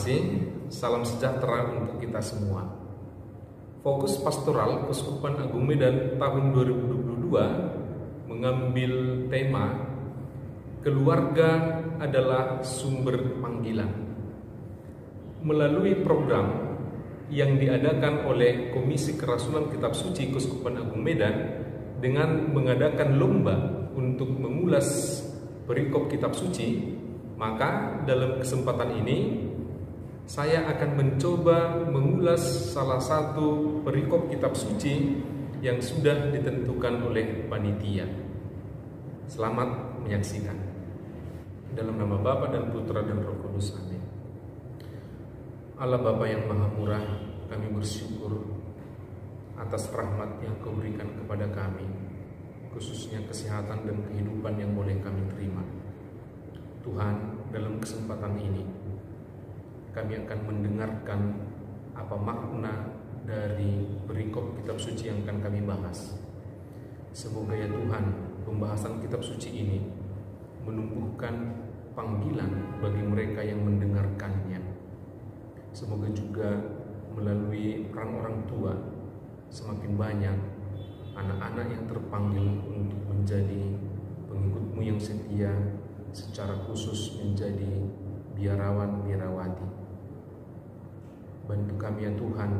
terkasih, salam sejahtera untuk kita semua. Fokus Pastoral Keuskupan Agung Medan tahun 2022 mengambil tema keluarga adalah sumber panggilan. Melalui program yang diadakan oleh Komisi Kerasulan Kitab Suci Keuskupan Agung Medan dengan mengadakan lomba untuk mengulas perikop Kitab Suci, maka dalam kesempatan ini saya akan mencoba mengulas salah satu perikop Kitab Suci yang sudah ditentukan oleh panitia. Selamat menyaksikan. Dalam nama Bapa dan Putra dan Roh Kudus, amin. Allah Bapa yang Maha Murah, kami bersyukur atas rahmat yang Kau berikan kepada kami, khususnya kesehatan dan kehidupan yang boleh kami terima. Tuhan, dalam kesempatan ini kami akan mendengarkan apa makna dari perikop Kitab Suci yang akan kami bahas. Semoga ya Tuhan, pembahasan Kitab Suci ini menumbuhkan panggilan bagi mereka yang mendengarkannya. Semoga juga melalui peran orang tua semakin banyak anak-anak yang terpanggil untuk menjadi pengikut-Mu yang setia, secara khusus menjadi biarawan-biarawati. Bantu kami ya Tuhan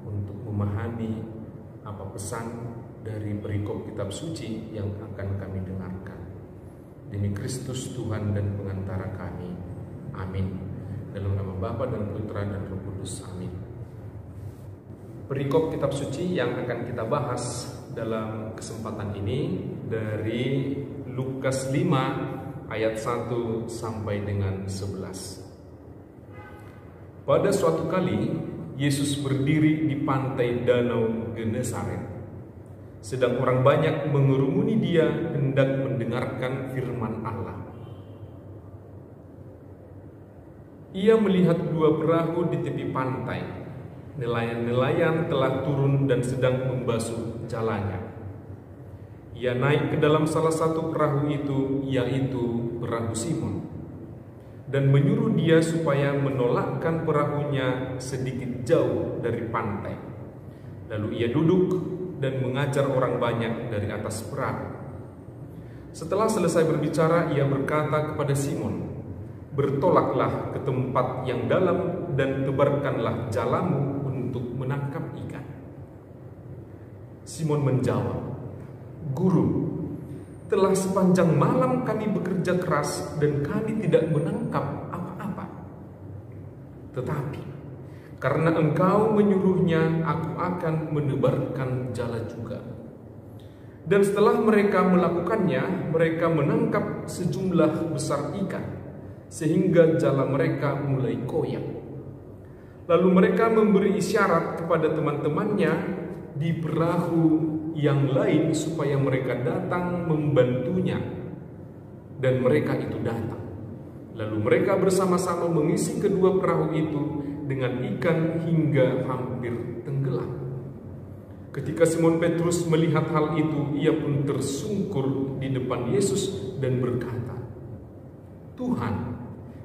untuk memahami apa pesan dari perikop Kitab Suci yang akan kami dengarkan. Demi Kristus Tuhan dan pengantara kami. Amin. Dalam nama Bapa dan Putra dan Roh Kudus. Amin. Perikop Kitab Suci yang akan kita bahas dalam kesempatan ini dari Lukas 5 ayat 1 sampai dengan 11. Pada suatu kali Yesus berdiri di pantai Danau Genesaret. Sedang orang banyak mengerumuni Dia hendak mendengarkan firman Allah. Ia melihat dua perahu di tepi pantai. Nelayan-nelayan telah turun dan sedang membasuh jalannya. Ia naik ke dalam salah satu perahu itu, yaitu perahu Simon, dan menyuruh dia supaya menolakkan perahunya sedikit jauh dari pantai. Lalu ia duduk dan mengajar orang banyak dari atas perahu. Setelah selesai berbicara, ia berkata kepada Simon, "Bertolaklah ke tempat yang dalam dan tebarkanlah jalamu untuk menangkap ikan." Simon menjawab, "Guru, telah sepanjang malam kami bekerja keras dan kami tidak menangkap apa-apa. Tetapi karena Engkau menyuruhnya, aku akan menebarkan jala juga." Dan setelah mereka melakukannya, mereka menangkap sejumlah besar ikan, sehingga jala mereka mulai koyak. Lalu mereka memberi isyarat kepada teman-temannya di perahu yang lain supaya mereka datang membantunya. Dan mereka itu datang. Lalu mereka bersama-sama mengisi kedua perahu itu dengan ikan hingga hampir tenggelam. Ketika Simon Petrus melihat hal itu, ia pun tersungkur di depan Yesus dan berkata, "Tuhan,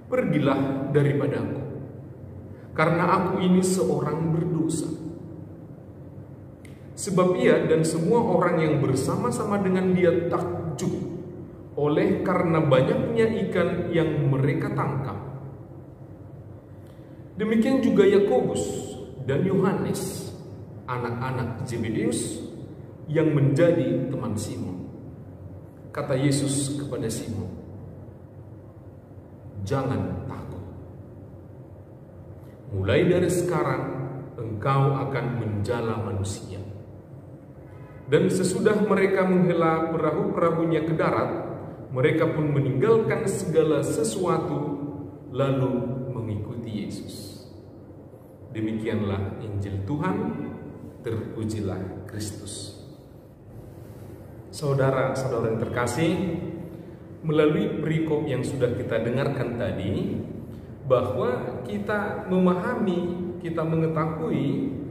pergilah daripadaku, karena aku ini seorang berdosa." Sebab ia dan semua orang yang bersama-sama dengan dia takjub oleh karena banyaknya ikan yang mereka tangkap. Demikian juga Yakobus dan Yohanes, anak-anak Zebedeus, yang menjadi teman Simon. Kata Yesus kepada Simon, "Jangan takut. Mulai dari sekarang engkau akan menjala manusia." Dan sesudah mereka menghela perahu-perahunya ke darat, mereka pun meninggalkan segala sesuatu lalu mengikuti Yesus. Demikianlah Injil Tuhan, terpujilah Kristus. Saudara-saudara yang terkasih, melalui perikop yang sudah kita dengarkan tadi, bahwa kita memahami, kita mengetahui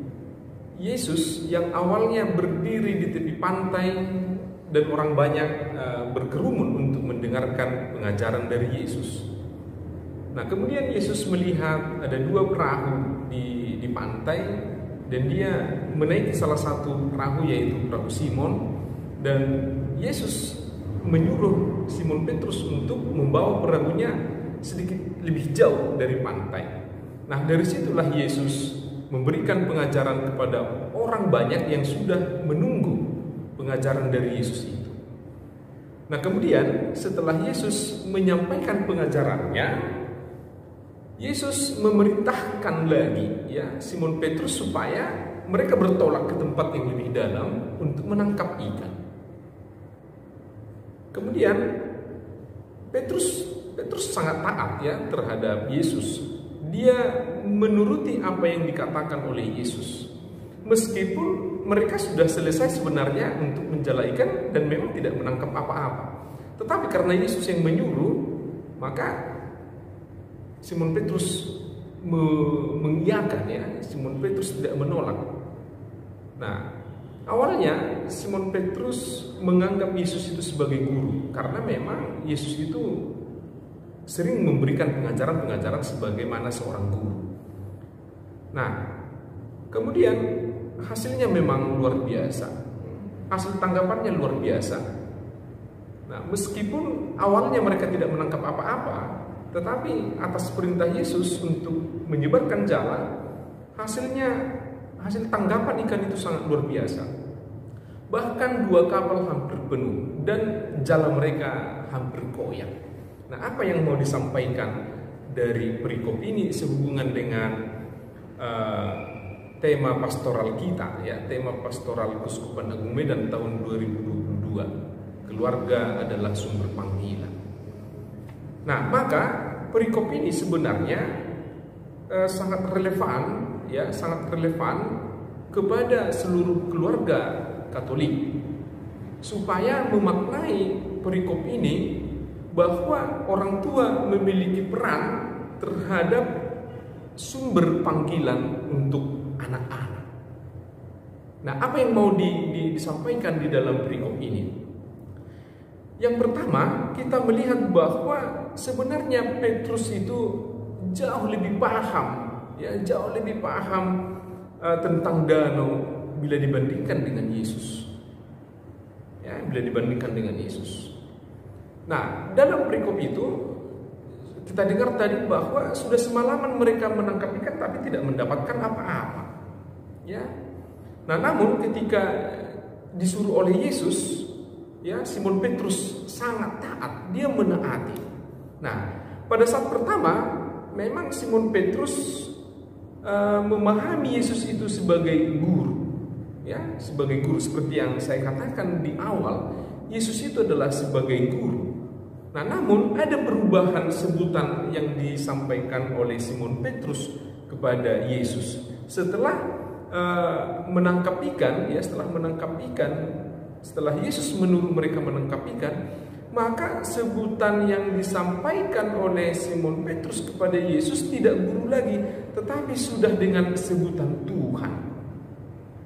Yesus yang awalnya berdiri di tepi pantai dan orang banyak berkerumun untuk mendengarkan pengajaran dari Yesus. Nah, kemudian Yesus melihat ada dua perahu di pantai, dan dia menaiki salah satu perahu, yaitu perahu Simon, dan Yesus menyuruh Simon Petrus untuk membawa perahunya sedikit lebih jauh dari pantai. Nah, dari situlah Yesus memberikan pengajaran kepada orang banyak yang sudah menunggu pengajaran dari Yesus itu. Nah, kemudian setelah Yesus menyampaikan pengajarannya, Yesus memerintahkan lagi Simon Petrus supaya mereka bertolak ke tempat yang lebih dalam untuk menangkap ikan. Kemudian Petrus sangat taat terhadap Yesus. Dia menuruti apa yang dikatakan oleh Yesus. Meskipun mereka sudah selesai sebenarnya untuk menjala ikan dan memang tidak menangkap apa-apa. Tetapi karena Yesus yang menyuruh, maka Simon Petrus mengiyakan Simon Petrus tidak menolak. Nah, awalnya Simon Petrus menganggap Yesus itu sebagai guru, karena memang Yesus itu sering memberikan pengajaran-pengajaran sebagaimana seorang guru. Nah, kemudian hasilnya memang luar biasa. Hasil tanggapannya luar biasa. Nah, meskipun awalnya mereka tidak menangkap apa-apa, tetapi atas perintah Yesus untuk menyebarkan jala, hasil tanggapan ikan itu sangat luar biasa. Bahkan 2 kapal hampir penuh dan jala mereka hampir koyak. Nah, apa yang mau disampaikan dari perikop ini sehubungan dengan tema pastoral kita, tema pastoral Keuskupan Agung Medan tahun 2022. Keluarga adalah sumber panggilan. Nah, maka perikop ini sebenarnya sangat relevan kepada seluruh keluarga Katolik, supaya memaknai perikop ini bahwa orang tua memiliki peran terhadap sumber panggilan untuk anak-anak. Nah, apa yang mau disampaikan di dalam perikop ini? Yang pertama, kita melihat bahwa sebenarnya Petrus itu jauh lebih paham tentang danau bila dibandingkan dengan Yesus. Nah, dalam perikop itu kita dengar tadi bahwa sudah semalaman mereka menangkap ikan tapi tidak mendapatkan apa-apa. Nah, namun ketika disuruh oleh Yesus, Simon Petrus sangat taat, dia menaati. Nah, pada saat pertama memang Simon Petrus memahami Yesus itu sebagai guru, sebagai guru seperti yang saya katakan di awal, Yesus itu adalah sebagai guru. Nah, namun ada perubahan sebutan yang disampaikan oleh Simon Petrus kepada Yesus setelah menangkap ikan, setelah Yesus menyuruh mereka menangkap ikan, maka sebutan yang disampaikan oleh Simon Petrus kepada Yesus tidak guru lagi, tetapi sudah dengan sebutan Tuhan.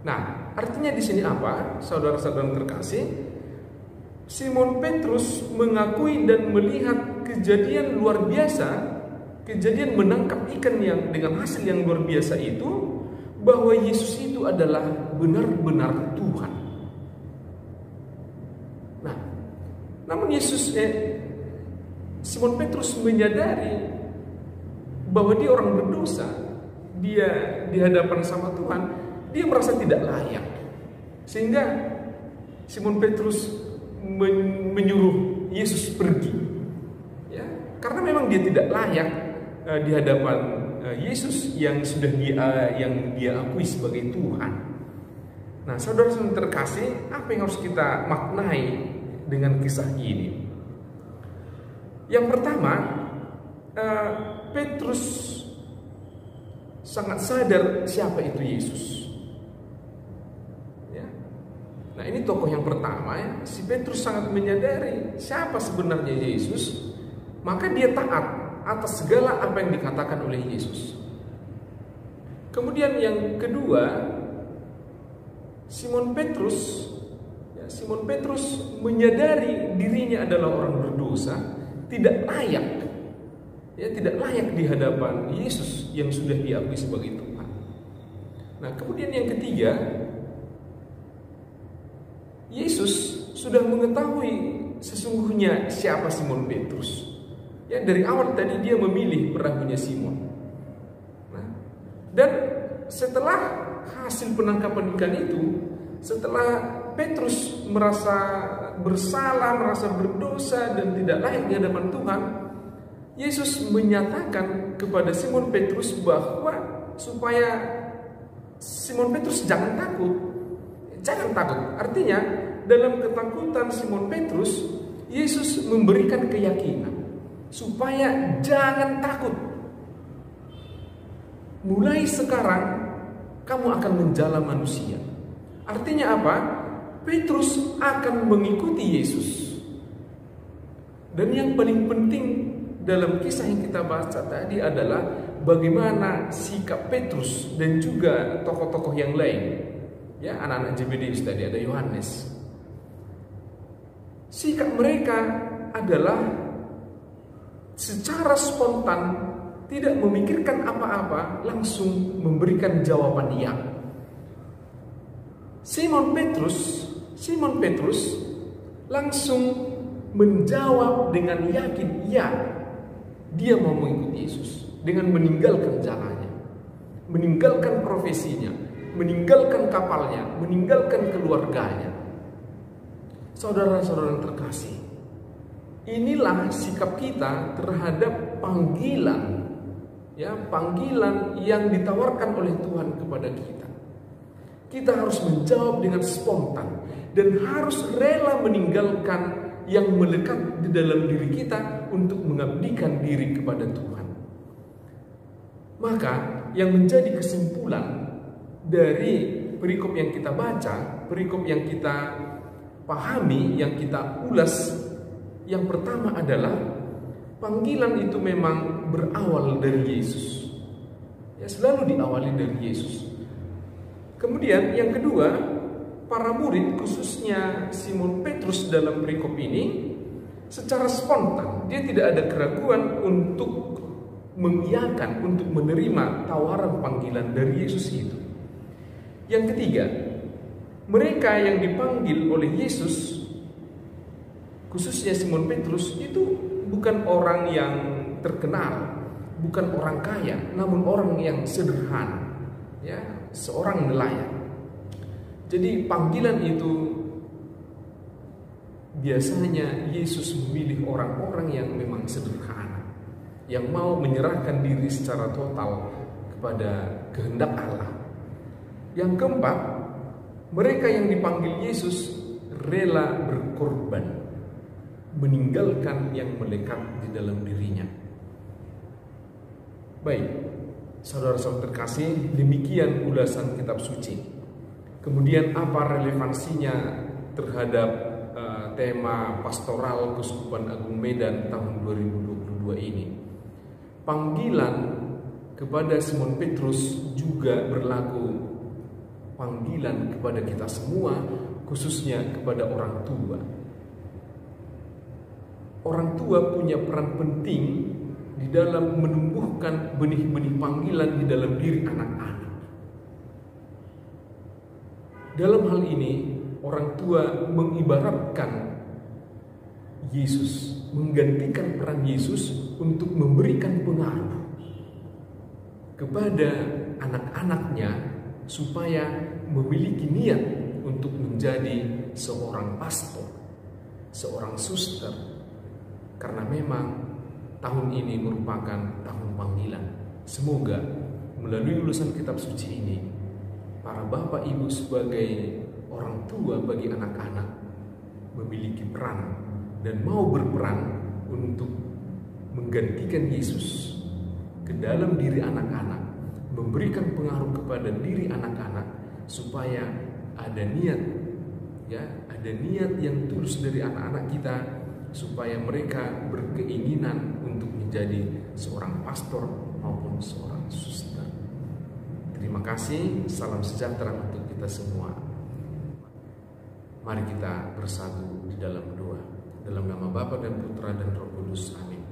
Nah, artinya di sini apa, saudara-saudara terkasih? Simon Petrus mengakui dan melihat kejadian luar biasa, kejadian menangkap ikan yang dengan hasil yang luar biasa itu, bahwa Yesus itu adalah benar-benar Tuhan. Nah, namun Simon Petrus menyadari bahwa dia orang berdosa, dia di hadapan sama Tuhan, dia merasa tidak layak, sehingga Simon Petrus menyuruh Yesus pergi, karena memang dia tidak layak di hadapan Yesus yang dia akui sebagai Tuhan. Nah, saudara-saudara terkasih, apa yang harus kita maknai dengan kisah ini? Yang pertama, Petrus sangat sadar siapa itu Yesus. Nah, ini tokoh yang pertama, si Petrus sangat menyadari siapa sebenarnya Yesus, maka dia taat atas segala apa yang dikatakan oleh Yesus. Kemudian yang kedua, Simon Petrus menyadari dirinya adalah orang berdosa, tidak layak Ya, tidak layak di hadapan Yesus yang sudah diakui sebagai Tuhan. Nah, kemudian yang ketiga, Yesus sudah mengetahui sesungguhnya siapa Simon Petrus. Ya, dari awal tadi dia memilih perahunya Simon. Nah, dan setelah hasil penangkapan ikan itu, setelah Petrus merasa bersalah, merasa berdosa dan tidak layak di hadapan Tuhan, Yesus menyatakan kepada Simon Petrus bahwa supaya Simon Petrus jangan takut. Jangan takut. Artinya dalam ketakutan Simon Petrus, Yesus memberikan keyakinan supaya jangan takut. Mulai sekarang kamu akan menjala manusia. Artinya apa? Petrus akan mengikuti Yesus. Dan yang paling penting dalam kisah yang kita baca tadi adalah bagaimana sikap Petrus dan juga tokoh-tokoh yang lain. Ya, anak-anak Zebedeus tadi, ada Yohanes. Sikap mereka adalah secara spontan, tidak memikirkan apa-apa, langsung memberikan jawaban ya. Simon Petrus langsung menjawab dengan yakin, ya, dia mau mengikuti Yesus dengan meninggalkan jalannya, meninggalkan profesinya, meninggalkan kapalnya, meninggalkan keluarganya. Saudara-saudara yang terkasih, inilah sikap kita terhadap panggilan, ya, panggilan yang ditawarkan oleh Tuhan kepada kita. Kita harus menjawab dengan spontan dan harus rela meninggalkan yang melekat di dalam diri kita untuk mengabdikan diri kepada Tuhan. Maka yang menjadi kesimpulan dari perikop yang kita baca, perikop yang kita pahami, yang kita ulas, yang pertama adalah panggilan itu memang berawal dari Yesus. Ya, selalu diawali dari Yesus. Kemudian yang kedua, para murid khususnya Simon Petrus dalam perikop ini secara spontan, dia tidak ada keraguan untuk mengiyakan, untuk menerima tawaran panggilan dari Yesus itu. Yang ketiga, mereka yang dipanggil oleh Yesus, khususnya Simon Petrus, itu bukan orang yang terkenal, bukan orang kaya, namun orang yang sederhana, ya, seorang nelayan. Jadi panggilan itu biasanya Yesus memilih orang-orang yang memang sederhana, yang mau menyerahkan diri secara total kepada kehendak Allah. Yang keempat, mereka yang dipanggil Yesus rela berkorban, meninggalkan yang melekat di dalam dirinya. Baik, saudara-saudara terkasih, demikian ulasan kitab suci. Kemudian apa relevansinya terhadap tema pastoral Keuskupan Agung Medan tahun 2022 ini? Panggilan kepada Simon Petrus juga berlaku panggilan kepada kita semua, khususnya kepada orang tua. Orang tua punya peran penting di dalam menumbuhkan benih-benih panggilan di dalam diri anak-anak. Dalam hal ini, orang tua mengibaratkan Yesus, menggantikan peran Yesus untuk memberikan pengaruh kepada anak-anaknya supaya memiliki niat untuk menjadi seorang pastor, seorang suster, karena memang tahun ini merupakan tahun panggilan. Semoga melalui ulusan kitab suci ini, para bapak ibu sebagai orang tua bagi anak-anak memiliki peran dan mau berperan untuk menggantikan Yesus ke dalam diri anak-anak, memberikan pengaruh kepada diri anak-anak supaya ada niat, ya, ada niat yang tulus dari anak-anak kita supaya mereka berkeinginan untuk menjadi seorang pastor maupun seorang suster. Terima kasih, salam sejahtera untuk kita semua. Mari kita bersatu di dalam doa. Dalam nama Bapa dan Putra dan Roh Kudus. Amin.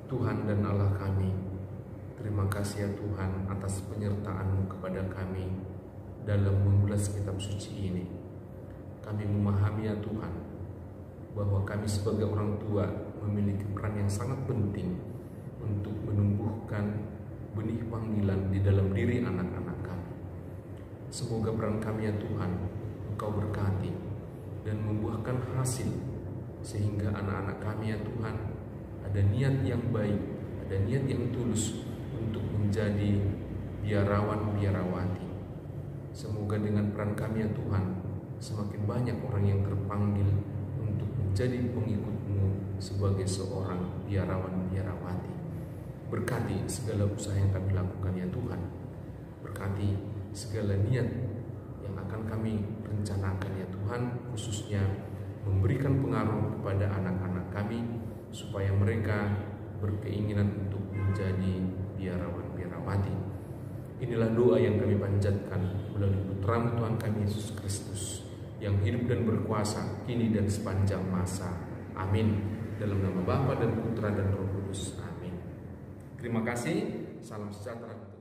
Tuhan dan Allah kami, terima kasih ya Tuhan atas penyertaan-Mu kepada kami dalam mengulas kitab suci ini. Kami memahami ya Tuhan, bahwa kami sebagai orang tua memiliki peran yang sangat penting untuk menumbuhkan benih panggilan di dalam diri anak-anak kami. Semoga peran kami ya Tuhan, Engkau berkati dan membuahkan hasil, sehingga anak-anak kami ya Tuhan ada niat yang baik, ada niat yang tulus untuk menjadi biarawan-biarawati. Semoga dengan peran kami ya Tuhan, semakin banyak orang yang terpanggil untuk menjadi pengikut-Mu sebagai seorang biarawan-biarawati. Berkati segala usaha yang kami lakukan ya Tuhan. Berkati segala niat yang akan kami rencanakan ya Tuhan, khususnya memberikan pengaruh kepada anak-anak kami supaya mereka berkeinginan untuk menjadi biarawan-biarawati. Inilah doa yang kami panjatkan melalui Putra Tuhan kami Yesus Kristus yang hidup dan berkuasa kini dan sepanjang masa. Amin. Dalam nama Bapa dan Putra dan Roh Kudus. Amin. Terima kasih. Salam sejahtera.